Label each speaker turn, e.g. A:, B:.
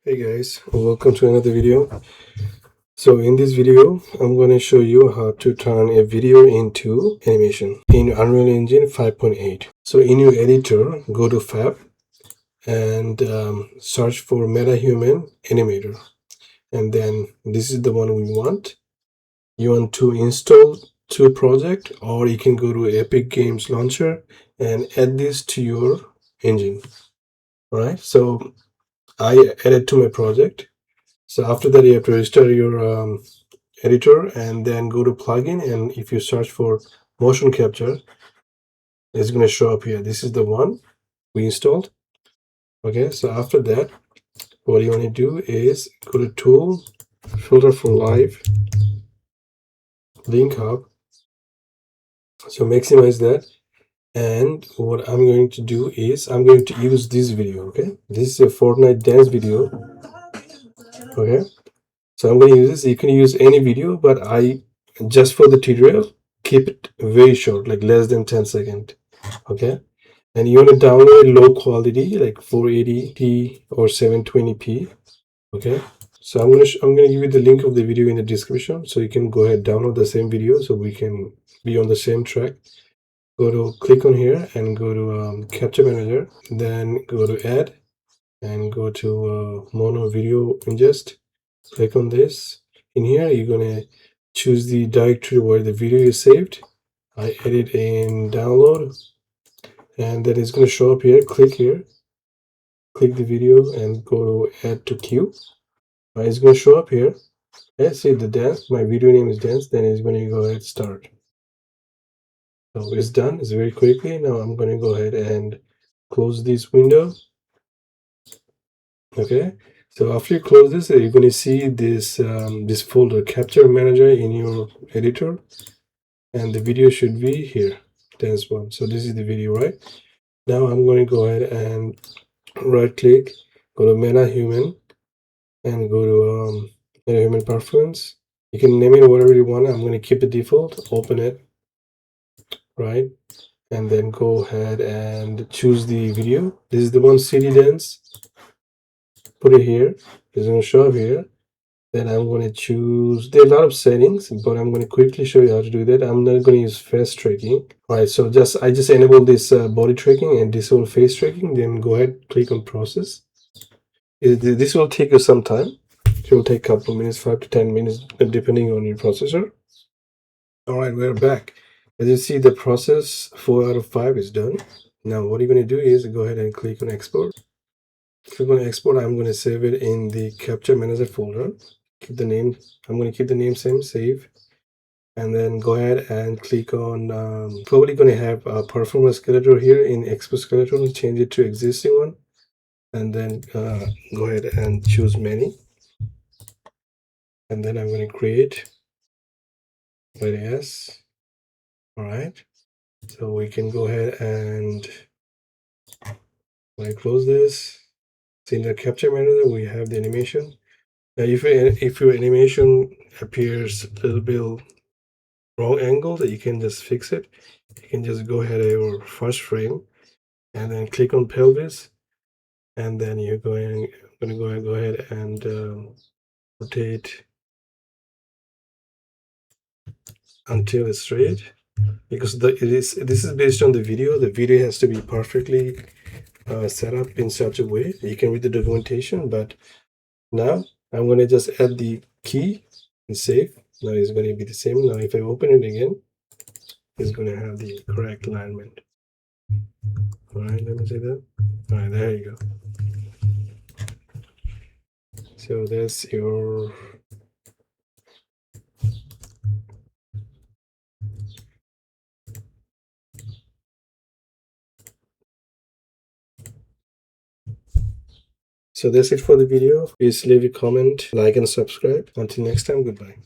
A: Hey guys, welcome to another video. So in this video, I'm going to show you how to turn a video into animation in Unreal Engine 5.8. So in your editor, go to Fab and search for MetaHuman Animator. And then this is the one we want. You want to install to a project, or you can go to Epic Games Launcher and add this to your engine. All right, so I added to my project. So after that, you have to restart your editor and then go to plugin. And if you search for motion capture, it's going to show up here. This is the one we installed. Okay, so after that, what you want to do is go to Tool, Filter for Live, Link Hub. So maximize that. And what I'm going to do is I'm going to use this video. Okay, this is a Fortnite dance video. Okay, so I'm going to use this. You can use any video, but I just for the tutorial keep it very short, like less than 10 seconds. Okay, and you want to download low quality like 480p or 720p. Okay, so I'm gonna give you the link of the video in the description, so you can go ahead download the same video so we can be on the same track. Go to click on here and go to Capture Manager, then go to Add and go to Mono Video Ingest. Click on this. In here, you're gonna choose the directory where the video is saved. I edit in download, and then it's gonna show up here. Click here, click the video, and go to add to queue. It's gonna show up here. Let's see the dance. My video name is dance. Then it's gonna go ahead start. So it's done. It's very quickly. Now I'm gonna go ahead and close this window. Okay, so after you close this, you're going to see this this folder Capture Manager in your editor, and the video should be here, dance one. So this is the video, right? Now I'm going to go ahead and right click, go to MetaHuman, and go to MetaHuman Performance. You can name it whatever you want. I'm going to keep the default, open it, right? And then go ahead and choose the video. This is the one, CD Dance. Put it here. It's going to show up here. Then I'm going to choose, there are a lot of settings, but I'm going to quickly show you how to do that. I'm not going to use face tracking. All right, so I just enable this body tracking and disable face tracking. Then go ahead, click on process. This will take you some time. It will take a couple of minutes, 5 to 10 minutes, depending on your processor. All right, we're back. As you see, the process 4 out of 5 is done. Now what you're going to do is go ahead and click on export. Click on export. I'm going to save it in the Capture Manager folder. Keep the name. I'm going to keep the name same, save, and then go ahead and click on probably going to have a performance Skeletor here in Export Skeletor. Change it to existing one, and then go ahead and choose many, and then I'm going to create yes. All right, so we can go ahead and when I close this, see in the Capture Manager we have the animation. Now if your animation appears a little bit wrong angle, that you can just fix it. You can just go ahead at your first frame and then click on pelvis, and then you're going to go ahead and rotate until it's straight, because this is based on the video. The video has to be perfectly set up in such a way. You can read the documentation, but now I'm going to just add the key and save. Now it's going to be the same. Now if I open it again, it's going to have the correct alignment. All right, let me say that. All right, there you go. So that's your so that's it for the video. Please leave a comment, like, and subscribe. Until next time, goodbye.